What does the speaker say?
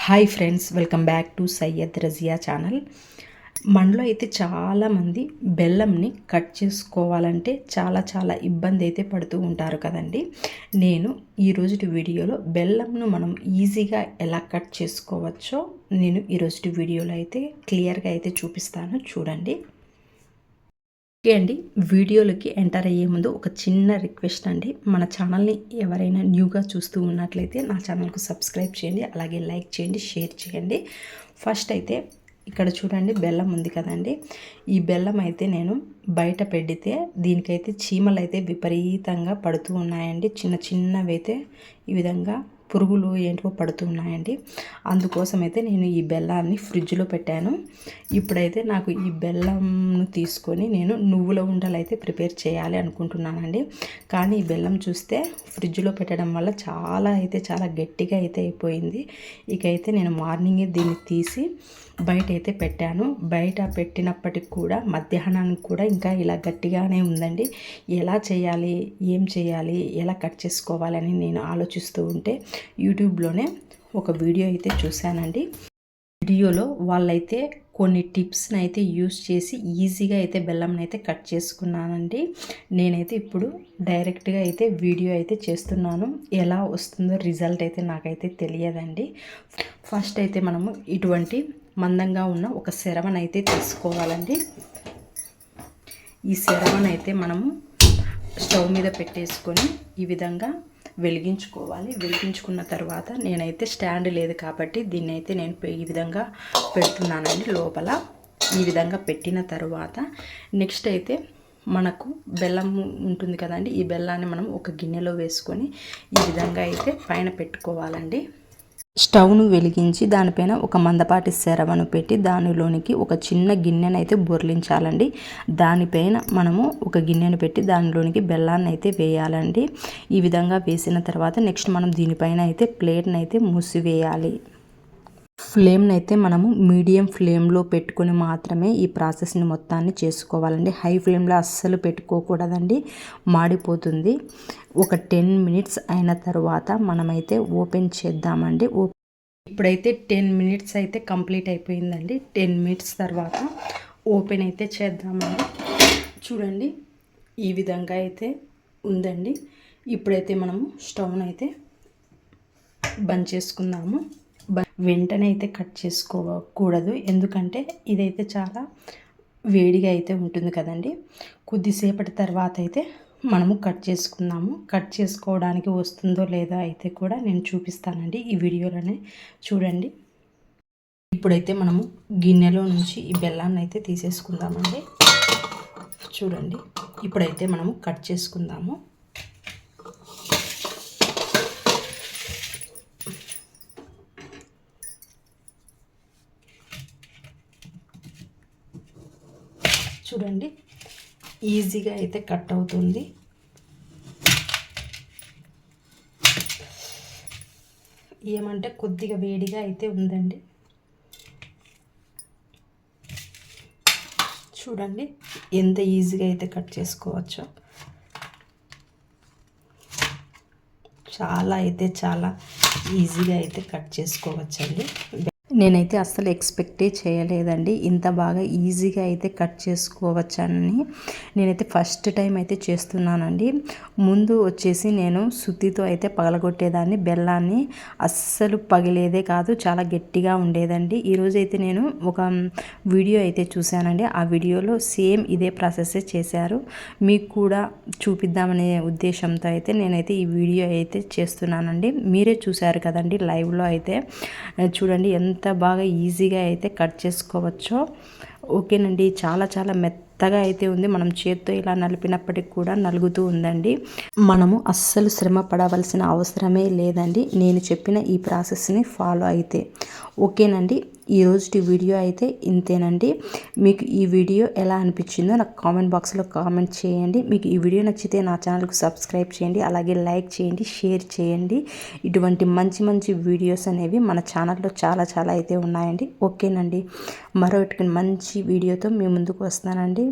Hi friends, welcome back to Syed Razia channel. మనలో అయితే చాలామంది బెల్లంని కట్ చేసుకోవాలంటే చాలా ఇబ్బంది అయితే పడుతూ ఉంటారు కదండి. నేను ఈరోజు వీడియోలో బెల్లంను మనం ఈజీగా ఎలా కట్ చేసుకోవచ్చో నేను ఈరోజు వీడియోలో అయితే క్లియర్గా అయితే చూపిస్తాను, చూడండి. ఓకే అండి, వీడియోలోకి ఎంటర్ అయ్యే ముందు ఒక చిన్న రిక్వెస్ట్ అండి. మన ఛానల్ని ఎవరైనా న్యూగా చూస్తూ ఉన్నట్లయితే నా ఛానల్కు సబ్స్క్రైబ్ చేయండి, అలాగే లైక్ చేయండి, షేర్ చేయండి. ఫస్ట్ అయితే ఇక్కడ చూడండి, బెల్లం ఉంది కదండి. ఈ బెల్లం అయితే నేను బయట పెడితే దీనికైతే చీమలు అయితే విపరీతంగా పడుతూ ఉన్నాయండి. చిన్నవి అయితే ఈ విధంగా పురుగులు ఏంటో పడుతూ ఉన్నాయండి. అందుకోసం అయితే నేను ఈ బెల్లాన్ని ఫ్రిడ్జ్లో పెట్టాను. ఇప్పుడైతే నాకు ఈ బెల్లంను తీసుకొని నేను నువ్వుల ఉండలు అయితే ప్రిపేర్ చేయాలి అనుకుంటున్నానండి. కానీ ఈ బెల్లం చూస్తే ఫ్రిడ్జ్లో పెట్టడం వల్ల చాలా గట్టిగా అయితే అయిపోయింది. ఇకైతే నేను మార్నింగే దీన్ని తీసి బయట అయితే పెట్టాను. బయట పెట్టినప్పటికి కూడా మధ్యాహ్నానికి కూడా ఇంకా ఇలా గట్టిగానే ఉందండి. ఎలా చేయాలి, ఏం చేయాలి, ఎలా కట్ చేసుకోవాలని నేను ఆలోచిస్తూ ఉంటే యూట్యూబ్లోనే ఒక వీడియో అయితే చూశానండి. వీడియోలో వాళ్ళైతే కొన్ని టిప్స్ని అయితే యూస్ చేసి ఈజీగా అయితే బెల్లంని అయితే కట్ చేసుకున్నానండి. నేనైతే ఇప్పుడు డైరెక్ట్గా అయితే వీడియో అయితే చేస్తున్నాను. ఎలా వస్తుందో రిజల్ట్ అయితే నాకైతే తెలియదండి. ఫస్ట్ అయితే మనము ఇటువంటి మందంగా ఉన్న ఒక సెరవను అయితే తీసుకోవాలండి. ఈ సెరవను అయితే మనము స్టవ్ మీద పెట్టేసుకొని ఈ విధంగా వెలిగించుకోవాలి. వెలిగించుకున్న తర్వాత నేనైతే స్టాండ్ లేదు కాబట్టి దీన్ని అయితే నేను ఈ విధంగా పెడుతున్నానండి. లోపల ఈ విధంగా పెట్టిన తర్వాత నెక్స్ట్ అయితే మనకు బెల్లం ఉంటుంది కదండి. ఈ బెల్లాన్ని మనం ఒక గిన్నెలో వేసుకొని ఈ విధంగా అయితే పైన పెట్టుకోవాలండి. స్టవ్ను వెలిగించి దానిపైన ఒక మందపాటి సెరవను పెట్టి దానిలోనికి ఒక చిన్న గిన్నెను అయితే బొర్లించాలండి. దానిపైన మనము ఒక గిన్నెను పెట్టి దానిలోనికి బెల్లాన్ని అయితే వేయాలండి. ఈ విధంగా వేసిన తర్వాత నెక్స్ట్ మనం దీనిపైన అయితే ప్లేట్ని అయితే మూసివేయాలి. ఫ్లేమ్ని అయితే మనము మీడియం ఫ్లేమ్లో పెట్టుకొని మాత్రమే ఈ ప్రాసెస్ని మొత్తాన్ని చేసుకోవాలండి. హై ఫ్లేమ్లో అస్సలు పెట్టుకోకూడదండి, మాడిపోతుంది. ఒక 10 మినిట్స్ అయిన తర్వాత మనమైతే ఓపెన్ చేద్దామండి. ఇప్పుడైతే 10 మినిట్స్ అయితే కంప్లీట్ అయిపోయిందండి. 10 మినిట్స్ తర్వాత ఓపెన్ అయితే చేద్దామండి. చూడండి, ఈ విధంగా అయితే ఉందండి. ఇప్పుడైతే మనము స్టవ్ను అయితే బంద్ చేసుకుందాము. వెంటనే అయితే కట్ చేసుకోకూడదు, ఎందుకంటే ఇదైతే చాలా వేడిగా అయితే ఉంటుంది కదండి. కొద్దిసేపటి తర్వాత అయితే మనము కట్ చేసుకుందాము. కట్ చేసుకోవడానికి వస్తుందో లేదో అయితే కూడా నేను చూపిస్తానండి ఈ వీడియోలోనే, చూడండి. ఇప్పుడైతే మనము గిన్నెలో నుంచి ఈ బెల్లాన్ని అయితే తీసేసుకుందామండి. చూడండి, ఇప్పుడైతే మనము కట్ చేసుకుందాము. చూడండి, ఈజీగా అయితే కట్ అవుతుంది. ఏమంటే కొద్దిగా వేడిగా అయితే ఉందండి. చూడండి ఎంత ఈజీగా అయితే కట్ చేసుకోవచ్చో. చాలా ఈజీగా అయితే కట్ చేసుకోవచ్చండి. నేనైతే అస్సలు ఎక్స్పెక్టే చేయలేదండి ఇంత బాగా ఈజీగా అయితే కట్ చేసుకోవచ్చని. నేనైతే ఫస్ట్ టైం అయితే చేస్తున్నానండి. ముందు వచ్చేసి నేను సుత్తితో అయితే పగలగొట్టేదాన్ని, బెల్లాన్ని అస్సలు పగిలేదే కాదు, చాలా గట్టిగా ఉండేదండి. ఈరోజైతే నేను ఒక వీడియో అయితే చూశానండి. ఆ వీడియోలో సేమ్ ఇదే ప్రాసెస్సే చేశారు. మీకు కూడా చూపిద్దామనే ఉద్దేశంతో అయితే నేనైతే ఈ వీడియో అయితే చేస్తున్నానండి. మీరే చూశారు కదండి లైవ్లో అయితే. చూడండి ఎంత బాగా ఈజీగా అయితే కట్ చేసుకోవచ్చో. ఓకేనండి, చాలా మెత్తగా అయితే ఉంది. మనం చేత్తో ఇలా నలిపినప్పటికి కూడా నలుగుతూ ఉందండి. మనము అస్సలు శ్రమ పడవలసిన అవసరమే లేదండి, నేను చెప్పిన ఈ ప్రాసెస్ని ఫాలో అయితే. ఓకేనండి, ఈరోజు వీడియో అయితే ఇంతేనండి. మీకు ఈ వీడియో ఎలా అనిపించిందో నాకు కామెంట్ బాక్స్లో కామెంట్ చేయండి. మీకు ఈ వీడియో నచ్చితే నా ఛానల్కు సబ్స్క్రైబ్ చేయండి, అలాగే లైక్ చేయండి, షేర్ చేయండి. ఇటువంటి మంచి వీడియోస్ అనేవి మన ఛానల్లో చాలా అయితే ఉన్నాయండి. ఓకేనండి, మరొకటి మంచి వీడియోతో మీ ముందుకు వస్తానండి.